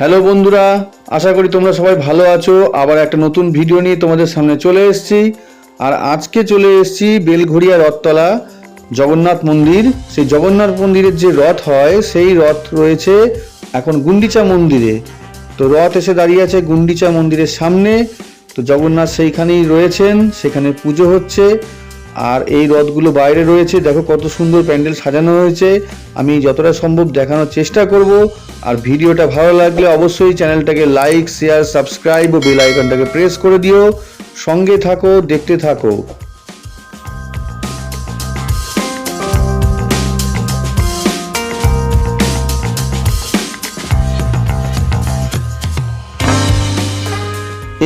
Hello বন্ধুরা, আশা করি তোমরা সবাই ভালো আছো। আবার একটা নতুন ভিডিও নিয়ে তোমাদের সামনে চলে এসেছি। আর আজকে চলে এসেছি বেলঘড়িয়া রথতলা জগন্নাথ মন্দির। সেই জগন্নাথ মন্দিরের যে রথ হয় সেই রথ রয়েছে এখন গুন্ডিচা মন্দিরে। তো রথ এসে দাঁড়িয়ে আছে গুন্ডিচা মন্দিরের সামনে। তো জগন্নাথ সেইখানেই রয়েছেন, সেখানে পুজো হচ্ছে। আর এই রথগুলো বাইরে রয়েছে, দেখো কত সুন্দর প্যান্ডেল সাজানো হয়েছে। আমি যতটা সম্ভব দেখানোর চেষ্টা করব। আর ভিডিওটা ভালো লাগলে অবশ্যই চ্যানেলটাকে লাইক, শেয়ার, সাবস্ক্রাইব ও বেল আইকনটাকে প্রেস করে দিও। সঙ্গে থাকো, দেখতে থাকো।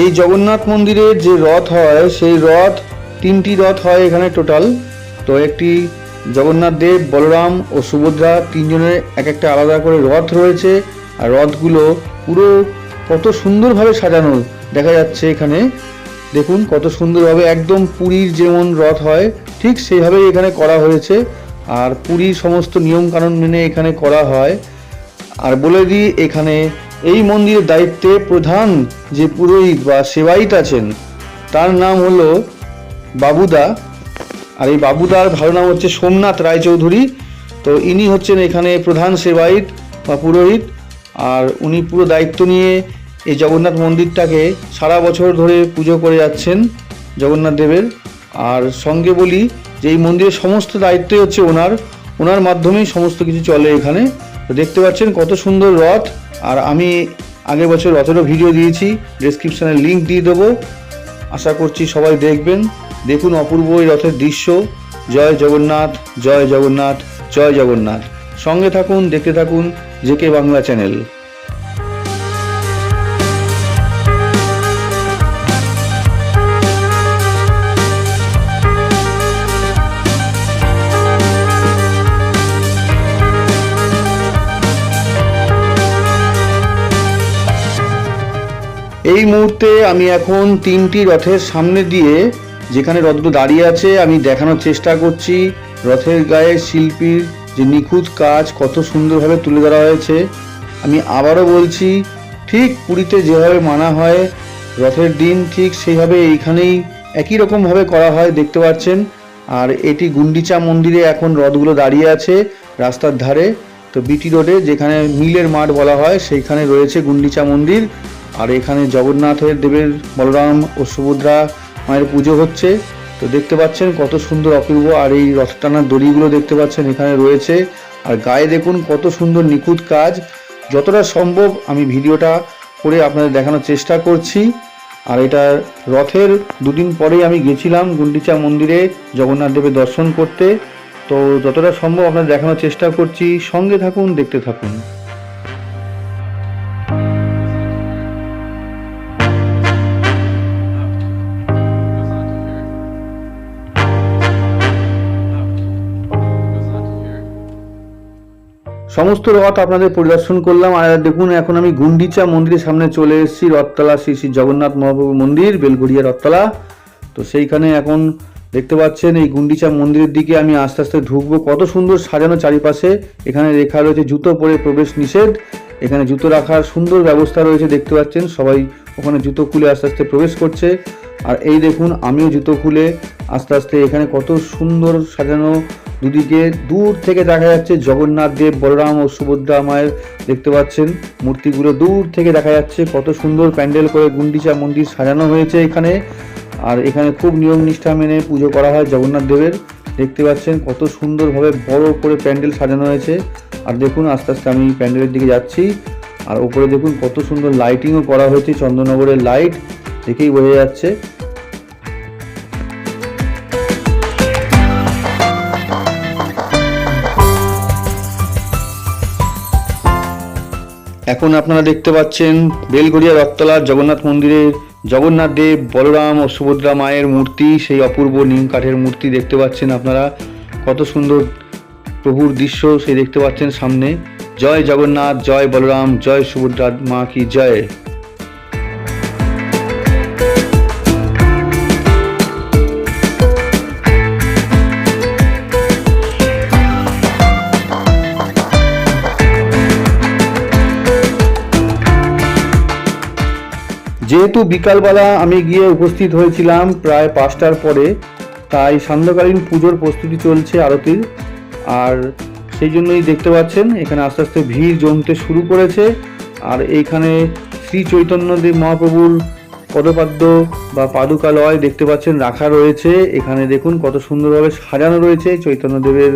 এই জগন্নাথ মন্দিরের যে রথ হয় সেই রথ তিনটি রথ হয় এখানে টোটাল। তো একটি জগন্নাথ দেব, বলরাম ও সুভদ্রা তিনজনের এক একটা আলাদা করে রথ রয়েছে। আর রথগুলো পুরো কত সুন্দরভাবে সাজানো দেখা যাচ্ছে এখানে। দেখুন কত সুন্দরভাবে, একদম পুরীর যেমন রথ হয় ঠিক সেইভাবেই এখানে করা হয়েছে। আর পুরীর সমস্ত নিয়মকানুন মেনে এখানে করা হয়। আর বলে দিই, এখানে এই মন্দিরের দায়িত্বে প্রধান যে পুরোহিত বা সেবায়িত আছেন তার নাম হলো বাবুদা। আর এই বাবুদার ভালো নাম হচ্ছে সোমনাথ রায়চৌধুরী। তো ইনি হচ্ছেন এখানে প্রধান সেবায়িত বা পুরোহিত। আর উনি পুরো দায়িত্ব নিয়ে এই জগন্নাথ মন্দিরটাকে সারা বছর ধরে পুজো করে যাচ্ছেন জগন্নাথ দেবের। আর সঙ্গে বলি যে এই মন্দিরের সমস্ত দায়িত্বই হচ্ছে ওনার মাধ্যমেই সমস্ত কিছু চলে এখানে। তো দেখতে পাচ্ছেন কত সুন্দর রথ। আর আমি আগের বছর রথেরও ভিডিও দিয়েছি, ডেসক্রিপশানে লিঙ্ক দিয়ে দেবো। আশা করছি সবাই দেখবেন। দেখুন অপূর্ব এই রথের দৃশ্য। জয় জগন্নাথ, জয় জগন্নাথ, জয় জগন্নাথ। সঙ্গে থাকুন, দেখতে থাকুন জেকে বাংলা চ্যানেল। এই মুহূর্তে আমি এখন তিনটি রথের সামনে দিয়ে, যেখানে রথগুলো দাঁড়িয়ে আছে, আমি দেখানোর চেষ্টা করছি রথের গায়ে শিল্পীর যে নিখুঁত কাজ কত সুন্দরভাবে তুলে ধরা হয়েছে। আমি আবারও বলছি, ঠিক পুরীতে যেভাবে মানা হয় রথের দিন, ঠিক সেইভাবে এইখানেই একই রকমভাবে করা হয়, দেখতে পাচ্ছেন। আর এটি গুন্ডিচা মন্দিরে এখন রথগুলো দাঁড়িয়ে আছে রাস্তার ধারে। তো বিটি রোডে, যেখানে মিলের মাঠ বলা হয়, সেইখানে রয়েছে গুন্ডিচা মন্দির। আর এখানে জগন্নাথের দেবের, বলরাম ও সুভদ্রা মায়ের পুজো হচ্ছে। তো দেখতে পাচ্ছেন কত সুন্দর অপূর্ব। আর এই রথ টানার দড়িগুলো দেখতে পাচ্ছেন এখানে রয়েছে। আর গায়ে দেখুন কত সুন্দর নিখুঁত কাজ। যতটা সম্ভব আমি ভিডিওটা করে আপনাদের দেখানোর চেষ্টা করছি। আর এটা রথের দুদিন পরেই আমি গেছিলাম গুন্ডিচা মন্দিরে জগন্নাথ দেবের দর্শন করতে। তো যতটা সম্ভব আপনাদের দেখানোর চেষ্টা করছি। সঙ্গে থাকুন, দেখতে থাকুন। সমস্ত রথ আপনাদের পরিদর্শন করলাম। আর দেখুন এখন আমি গুন্ডিচা মন্দিরের সামনে চলে এসেছি। রথতলা শ্রী শ্রী জগন্নাথ মহাপ্রভু মন্দির, বেলঘড়িয়া রথতলা। তো সেইখানে এখন দেখতে পাচ্ছেন এই গুন্ডিচা মন্দিরের দিকে আমি আস্তে আস্তে ঢুকবো। কত সুন্দর সাজানো চারিপাশে। এখানে লেখা রয়েছে জুতো পরে প্রবেশ নিষেধ। এখানে জুতো রাখার সুন্দর ব্যবস্থা রয়েছে, দেখতে পাচ্ছেন। সবাই ওখানে জুতো খুলে আস্তে আস্তে প্রবেশ করছে। আর এই দেখুন আমিও জুতো খুলে আস্তে আস্তে, এখানে কত সুন্দর সাজানো। দুদিকে দূর থেকে দেখা যাচ্ছে জগন্নাথ দেব, বলরাম ও সুভদ্রা মায়ের, দেখতে পাচ্ছেন মূর্তিগুলো দূর থেকে দেখা যাচ্ছে। কত সুন্দর প্যান্ডেল করে গুন্ডিচা মন্দির সাজানো হয়েছে এখানে। আর এখানে খুব নিয়ম নিষ্ঠা মেনে পুজো করা হয় জগন্নাথ দেবের। দেখতে পাচ্ছেন কত সুন্দরভাবে বড় করে প্যান্ডেল সাজানো হয়েছে। আর দেখুন আস্তে আস্তে আমি প্যান্ডেলের দিকে যাচ্ছি। আর ওপরে দেখুন কত সুন্দর লাইটিংও করা হয়েছে, চন্দননগরের লাইট, দেখেই বোঝা যাচ্ছে। এখন আপনারা দেখতে পাচ্ছেন বেলঘড়িয়া রথতলার জগন্নাথ মন্দিরে জগন্নাথ দেব, বলরাম ও সুভদ্রা মায়ের মূর্তি, সেই অপূর্ব নিম কাঠের মূর্তি দেখতে পাচ্ছেন আপনারা। কত সুন্দর প্রভুর দৃশ্য সেই দেখতে পাচ্ছেন সামনে। জয় জগন্নাথ, জয় বলরাম, জয় সুভদ্রা মা কি জয়। যেহেতু বিকালবেলা আমি গিয়ে উপস্থিত হয়েছিলাম প্রায় 5টার পরে, তাই সান্ধ্যকালীন পুজোর প্রস্তুতি চলছে আরতির। আর সেই জন্যই দেখতে পাচ্ছেন এখানে আস্তে আস্তে ভিড় জমতে শুরু করেছে। আর এইখানে শ্রী চৈতন্যদেব মহাপ্রভুর পদপাদ্য বা পাদুকালয় দেখতে পাচ্ছেন রাখা রয়েছে। এখানে দেখুন কত সুন্দরভাবে সাজানো রয়েছে চৈতন্যদেবের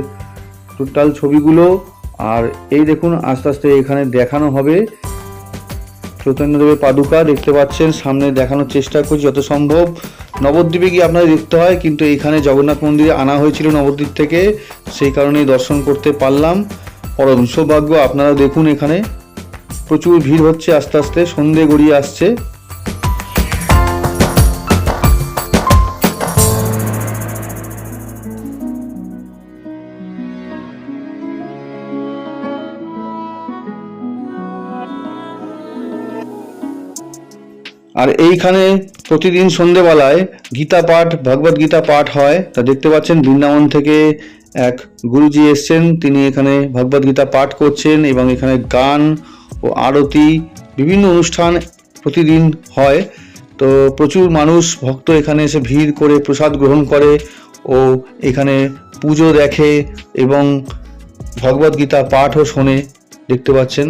টোটাল ছবিগুলো। আর এই দেখুন আস্তে আস্তে এখানে দেখানো হবে চৈতন্যদেবের পাদুকা, দেখতে পাচ্ছেন সামনে দেখানোর চেষ্টা করছি যত সম্ভব। নবদ্বীপে গিয়ে আপনাদের দেখতে হয়, কিন্তু এইখানে জগন্নাথ মন্দিরে আনা হয়েছিল নবদ্বীপ থেকে, সেই কারণেই দর্শন করতে পারলাম। পরম সৌভাগ্য। আপনারা দেখুন এখানে প্রচুর ভিড় হচ্ছে, আস্তে আস্তে সন্ধে গড়িয়ে আসছে। আর এইখানে প্রতিদিন সন্ধেবেলায় গীতা পাঠ, ভগবদ গীতা পাঠ হয়। তা দেখতে পাচ্ছেন বৃন্দাবন থেকে এক গুরুজি এসছেন, তিনি এখানে ভগবদ গীতা পাঠ করছেন এবং এখানে গান ও আরতি বিভিন্ন অনুষ্ঠান প্রতিদিন হয়। তো প্রচুর মানুষ ভক্ত এখানে এসে ভিড় করে প্রসাদ গ্রহণ করে ও এখানে পুজো দেখে এবং ভগবদ গীতা পাঠও শোনে, দেখতে পাচ্ছেন।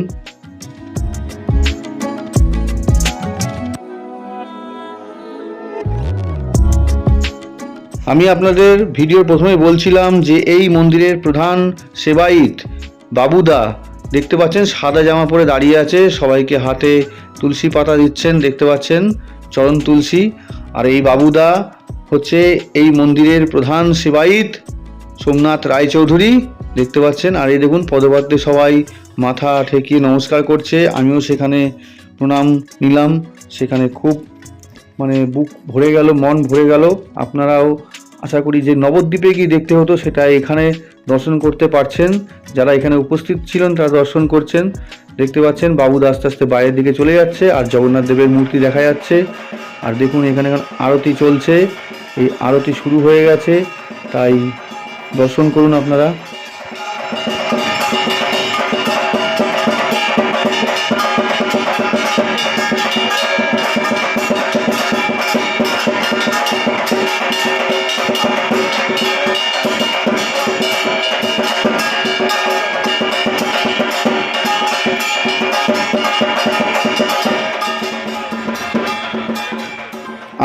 আমি আপনাদের ভিডিওর প্রথমে বলছিলাম যে এই মন্দিরের প্রধান সেবায়িত বাবুদা দেখতে পাচ্ছেন সাদা জামা পরে দাঁড়িয়ে আছে, সবাইকে হাতে তুলসী পাতা দিচ্ছেন, দেখতে পাচ্ছেন চরণ তুলসী। আর এই বাবুদা হচ্ছে এই মন্দিরের প্রধান সেবায়িত সোমনাথ রায়চৌধুরী, দেখতে পাচ্ছেন। আর এই দেখুন পদপাদ্যে সবাই মাথা ঠেকিয়ে নমস্কার করছে, আমিও সেখানে প্রণাম নিলাম। সেখানে খুব বুক ভরে গেল, মন ভরে গেল। আপনারাও আশা করি যে নবদ্বীপে গিয়ে দেখতে হতো সেটা এখানে দর্শন করতে পারছেন। যারা এখানে উপস্থিত ছিলেন তারা দর্শন করছেন, দেখতে পাচ্ছেন। বাবুদা আস্তে আস্তে বাইরের দিকে চলে যাচ্ছে আর জগন্নাথ দেবের মূর্তি দেখা যাচ্ছে। আর দেখুন এখানে আরতি চলছে, এই আরতি শুরু হয়ে গেছে, তাই দর্শন করুন আপনারা।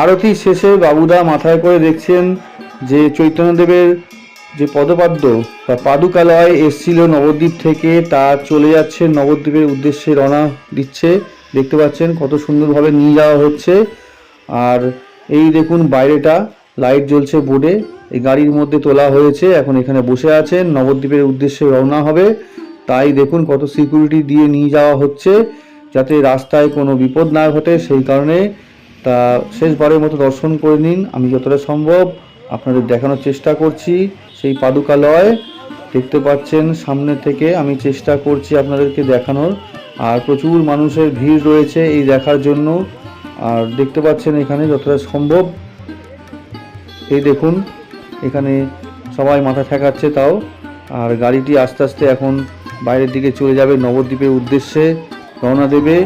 আরতি শেষে বাবুদা মাথায় করে দেখছেন যে চৈতন্যদেবের যে পদপাদ্য বা পাদুকালয় এসছিল নবদ্বীপ থেকে, তা চলে যাচ্ছে নবদ্বীপের উদ্দেশ্যে রওনা দিচ্ছে, দেখতে পাচ্ছেন কত সুন্দরভাবে নিয়ে যাওয়া হচ্ছে। আর এই দেখুন বাইরেটা লাইট জ্বলছে বোর্ডে, এই গাড়ির মধ্যে তোলা হয়েছে, এখন এখানে বসে আছেন, নবদ্বীপের উদ্দেশ্যে রওনা হবে। তাই দেখুন কত সিকিউরিটি দিয়ে নিয়ে যাওয়া হচ্ছে যাতে রাস্তায় কোনো বিপদ না ঘটে, সেই কারণে। তা শেষবারের মতো দর্শন করে নিন, আমি যতটা সম্ভব আপনাদের দেখানোর চেষ্টা করছি। সেই পাদুকালয় দেখতে পাচ্ছেন সামনে থেকে আমি চেষ্টা করছি আপনাদেরকে দেখানোর। আর প্রচুর মানুষের ভিড় রয়েছে এই দেখার জন্য। আর দেখতে পাচ্ছেন এখানে যতটা সম্ভব, এই দেখুন এখানে সবাই মাথা ঠেকাচ্ছে তাও। আর গাড়িটি আস্তে আস্তে এখন বাইরের দিকে চলে যাবে, নবদ্বীপের উদ্দেশ্যে রওনা দেবে।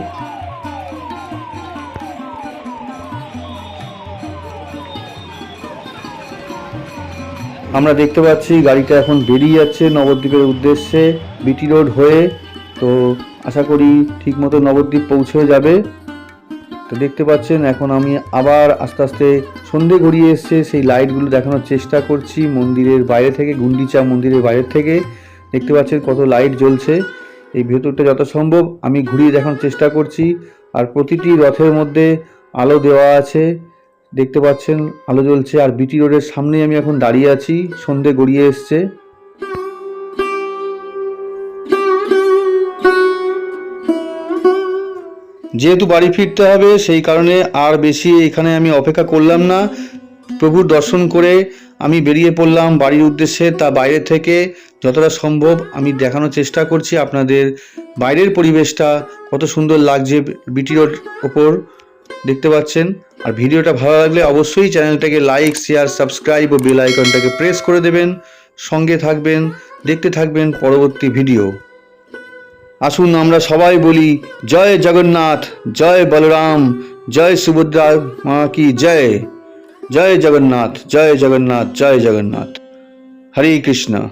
আমরা দেখতে পাচ্ছি গাড়িটা এখন বেরিয়ে যাচ্ছে নবদ্বীপের উদ্দেশ্যে বিটি রোড হয়ে। তো আশা করি ঠিকমতো নবদ্বীপ পৌঁছে যাবে। তো দেখতে পাচ্ছেন এখন আমি আবার আস্তে আস্তে সন্ধে গড়িয়ে এসছে, সেই লাইটগুলো দেখানোর চেষ্টা করছি মন্দিরের বাইরে থেকে, গুন্ডিচা মন্দিরের বাইরে থেকে। দেখতে পাচ্ছেন কত লাইট জ্বলছে, এই ভেতরটা যত সম্ভব আমি ঘুরিয়ে দেখানোর চেষ্টা করছি। আর প্রতিটি রথের মধ্যে আলো দেওয়া আছে, দেখতে পাচ্ছেন আলো জ্বলছে। আর বিটি রোডের সামনেই আমি এখন দাঁড়িয়ে আছি, সন্ধে গড়িয়ে এসছে। যেহেতু বাড়ি ফিরতে হবে সেই কারণে আর বেশি এখানে আমি অপেক্ষা করলাম না, প্রভুর দর্শন করে আমি বেরিয়ে পড়লাম বাড়ির উদ্দেশ্যে। তা বাইরে থেকে যতটা সম্ভব আমি দেখানোর চেষ্টা করছি আপনাদের বাইরের পরিবেশটা কত সুন্দর লাগছে বিটি রোড ওপর, দেখতে পাচ্ছেন। আর ভিডিওটা ভালো লাগলে অবশ্যই চ্যানেলটাকে লাইক, শেয়ার, সাবস্ক্রাইব ও বেল আইকনটাকে প্রেস করে দেবেন। সঙ্গে থাকবেন, দেখতে থাকবেন পরবর্তী ভিডিও। আসুন আমরা সবাই বলি জয় জগন্নাথ, জয় বলরাম, জয় সুভদ্রা মা কি জয়। জয় জগন্নাথ, জয় জগন্নাথ, জয় জগন্নাথ। হরে কৃষ্ণ।